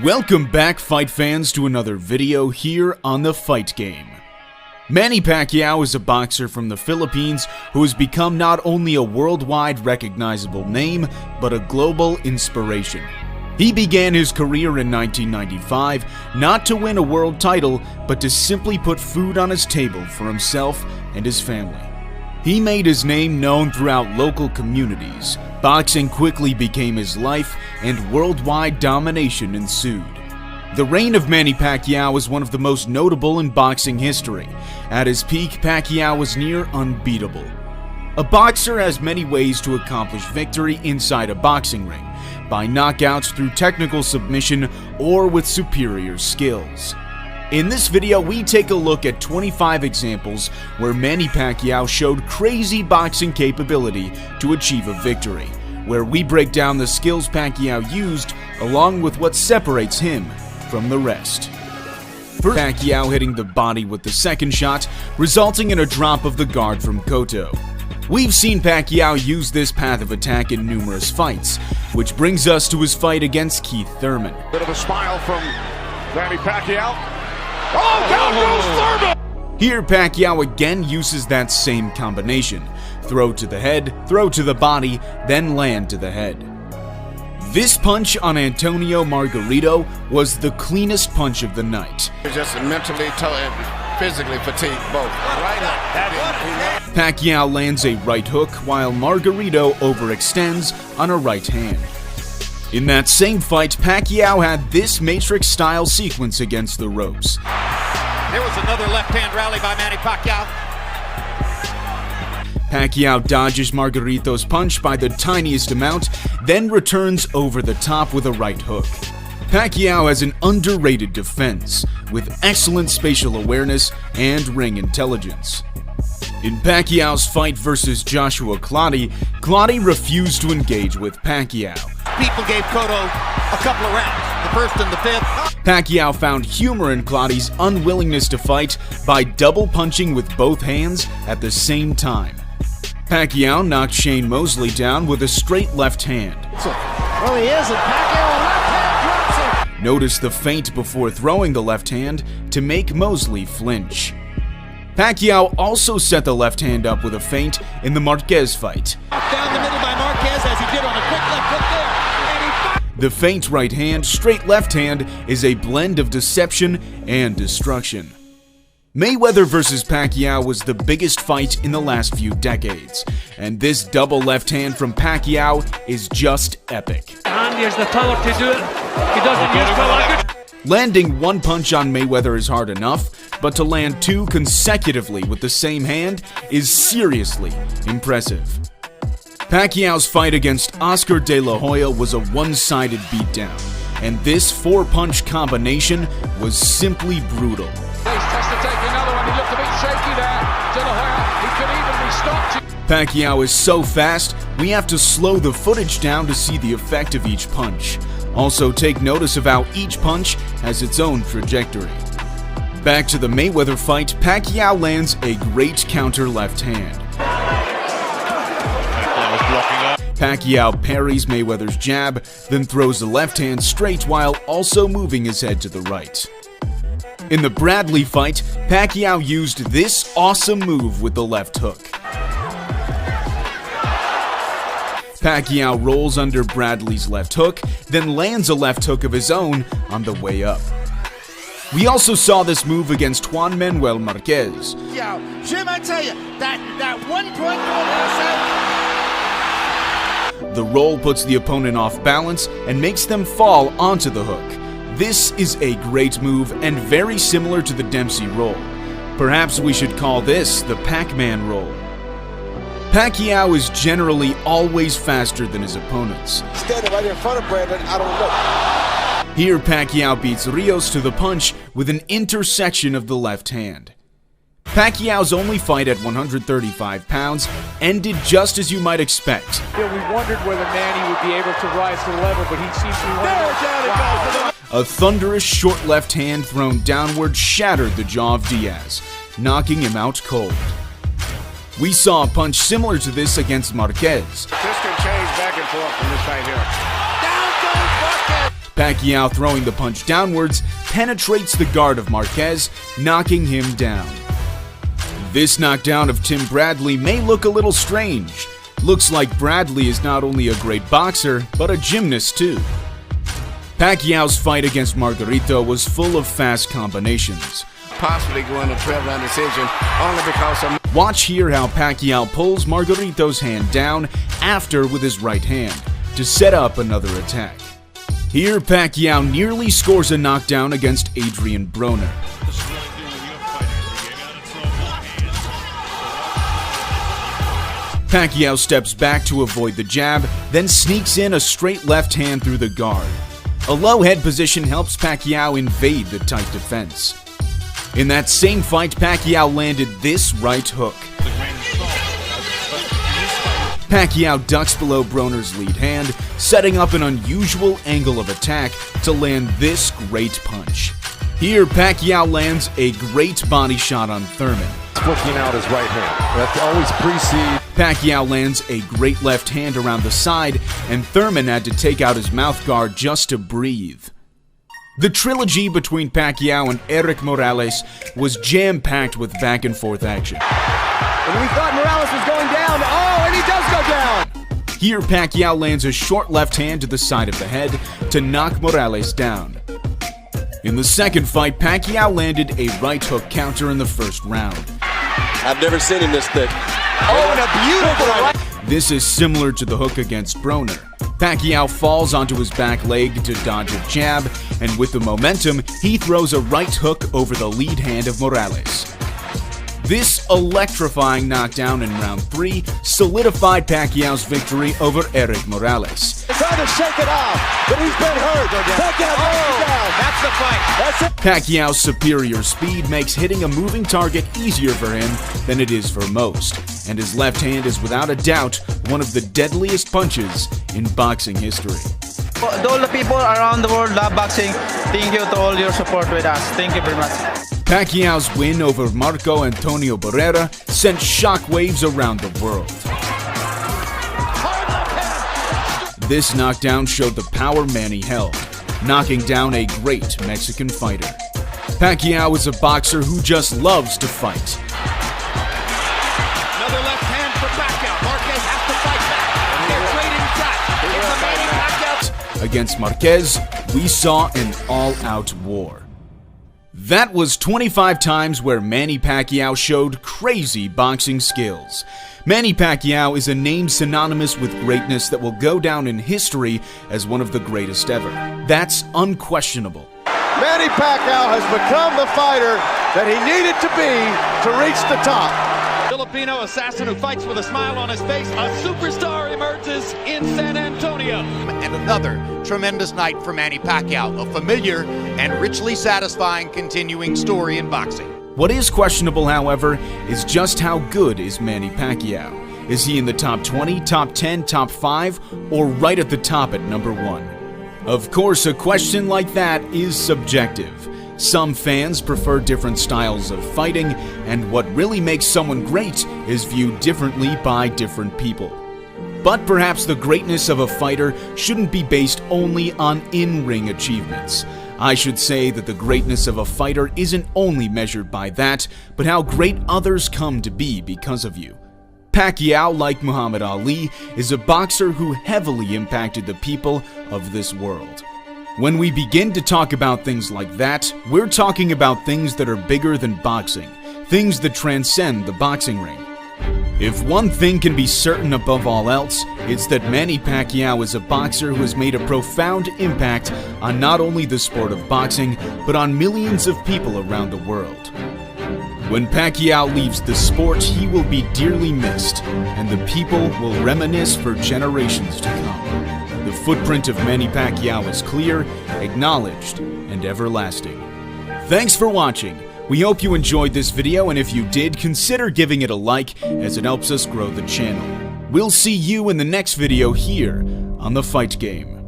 Welcome back, fight fans, to another video here on The Fight Game. Manny Pacquiao is a boxer from the Philippines who has become not only a worldwide recognizable name, but a global inspiration. He began his career in 1995 not to win a world title, but to simply put food on his table for himself and his family. He made his name known throughout local communities. Boxing quickly became his life, and worldwide domination ensued. The reign of Manny Pacquiao is one of the most notable in boxing history. At his peak, Pacquiao was near unbeatable. A boxer has many ways to accomplish victory inside a boxing ring, by knockouts through technical submission or with superior skills. In this video, we take a look at 25 examples where Manny Pacquiao showed crazy boxing capability to achieve a victory, where we break down the skills Pacquiao used along with what separates him from the rest. First, Pacquiao hitting the body with the second shot, resulting in a drop of the guard from Cotto. We've seen Pacquiao use this path of attack in numerous fights, which brings us to his fight against Keith Thurman. Bit of a smile from Manny Pacquiao. Oh, down goes Thurman! Here, Pacquiao again uses that same combination. Throw to the head, throw to the body, then land to the head. This punch on Antonio Margarito was the cleanest punch of the night. Just mentally and physically fatigued both. Pacquiao lands a right hook while Margarito overextends on a right hand. In that same fight, Pacquiao had this Matrix-style sequence against the ropes. There was another left-hand rally by Manny Pacquiao. Pacquiao dodges Margarito's punch by the tiniest amount, then returns over the top with a right hook. Pacquiao has an underrated defense, with excellent spatial awareness and ring intelligence. In Pacquiao's fight versus Joshua Clottey, Clottey refused to engage with Pacquiao. People gave Cotto a couple of rounds, the first and the fifth. Pacquiao found humor in Clottey's unwillingness to fight by double punching with both hands at the same time. Pacquiao knocked Shane Mosley down with a straight left hand. Well, he is, and Pacquiao left hand drops it. Notice the feint before throwing the left hand to make Mosley flinch. Pacquiao also set the left hand up with a feint in the Marquez fight. Down the middle by Marquez as he did on a quick left hook there. The feint right hand, straight left hand is a blend of deception and destruction. Mayweather versus Pacquiao was the biggest fight in the last few decades, and this double left hand from Pacquiao is just epic. Andy has the power to do it. He doesn't use power. Landing one punch on Mayweather is hard enough, but to land two consecutively with the same hand is seriously impressive. Pacquiao's fight against Oscar De La Hoya was a one-sided beatdown, and this four-punch combination was simply brutal. Pacquiao is so fast, we have to slow the footage down to see the effect of each punch. Also, take notice of how each punch has its own trajectory. Back to the Mayweather fight, Pacquiao lands a great counter left hand. Pacquiao parries Mayweather's jab, then throws the left hand straight while also moving his head to the right. In the Bradley fight, Pacquiao used this awesome move with the left hook. Pacquiao rolls under Bradley's left hook, then lands a left hook of his own on the way up. We also saw this move against Juan Manuel Marquez. Yo, Jim, I tell you, that 1 point goal The roll puts the opponent off balance and makes them fall onto the hook. This is a great move and very similar to the Dempsey roll. Perhaps we should call this the Pac-Man roll. Pacquiao is generally always faster than his opponents. Standing right in front of Brandon, I don't know. Here, Pacquiao beats Rios to the punch with an intersection of the left hand. Pacquiao's only fight at 135 pounds ended just as you might expect. We wondered whether Manny would be able to rise to the level, but he seems to be A thunderous short left hand thrown downward shattered the jaw of Diaz, knocking him out cold. We saw a punch similar to this against Marquez. This can change back and forth from this right here. Pacquiao, throwing the punch downwards, penetrates the guard of Marquez, knocking him down. This knockdown of Tim Bradley may look a little strange. Looks like Bradley is not only a great boxer, but a gymnast too. Pacquiao's fight against Margarito was full of fast combinations. Possibly going to 12-round decision only because of... Watch here how Pacquiao pulls Margarito's hand down after with his right hand to set up another attack. Here, Pacquiao nearly scores a knockdown against Adrian Broner. Pacquiao steps back to avoid the jab, then sneaks in a straight left hand through the guard. A low head position helps Pacquiao invade the tight defense. In that same fight, Pacquiao landed this right hook. Pacquiao ducks below Broner's lead hand, setting up an unusual angle of attack to land this great punch. Here, Pacquiao lands a great body shot on Thurman. Flicking out his right hand. That always precedes. Pacquiao lands a great left hand around the side, and Thurman had to take out his mouth guard just to breathe. The trilogy between Pacquiao and Eric Morales was jam-packed with back-and-forth action. And we thought Morales was going down. Oh, and he does go down! Here, Pacquiao lands a short left hand to the side of the head to knock Morales down. In the second fight, Pacquiao landed a right hook counter in the first round. I've never seen him this thick. Oh, and a beautiful right. This is similar to the hook against Broner. Pacquiao falls onto his back leg to dodge a jab, and with the momentum, he throws a right hook over the lead hand of Morales. This electrifying knockdown in round 3 solidified Pacquiao's victory over Eric Morales. Trying to shake it off, but he's been hurt. Pacquiao down. That's the fight. That's it. Pacquiao's superior speed makes hitting a moving target easier for him than it is for most, and his left hand is without a doubt one of the deadliest punches in boxing history. To all the people around the world love boxing, thank you to all your support with us. Thank you very much. Pacquiao's win over Marco Antonio Barrera sent shockwaves around the world. This knockdown showed the power Manny held, knocking down a great Mexican fighter. Pacquiao is a boxer who just loves to fight. Another left hand for Pacquiao. Marquez has to fight back. They're trading Pacquiao. Against Marquez, we saw an all-out war. That was 25 times where Manny Pacquiao showed crazy boxing skills. Manny Pacquiao is a name synonymous with greatness that will go down in history as one of the greatest ever. That's unquestionable. Manny Pacquiao has become the fighter that he needed to be to reach the top. Filipino assassin who fights with a smile on his face. A superstar emerges in San Antonio. And another tremendous night for Manny Pacquiao, a familiar and richly satisfying continuing story in boxing. What is questionable, however, is just how good is Manny Pacquiao. Is he in the top 20, top 10, top 5, or right at the top at number 1? Of course, a question like that is subjective. Some fans prefer different styles of fighting, and what really makes someone great is viewed differently by different people. But perhaps the greatness of a fighter shouldn't be based only on in-ring achievements. I should say that the greatness of a fighter isn't only measured by that, but how great others come to be because of you. Pacquiao, like Muhammad Ali, is a boxer who heavily impacted the people of this world. When we begin to talk about things like that, we're talking about things that are bigger than boxing, things that transcend the boxing ring. If one thing can be certain above all else, it's that Manny Pacquiao is a boxer who has made a profound impact on not only the sport of boxing, but on millions of people around the world. When Pacquiao leaves the sport, he will be dearly missed, and the people will reminisce for generations to come. The footprint of Manny Pacquiao is clear, acknowledged, and everlasting. Thanks for watching. We hope you enjoyed this video, and if you did, consider giving it a like as it helps us grow the channel. We'll see you in the next video here on The Fight Game.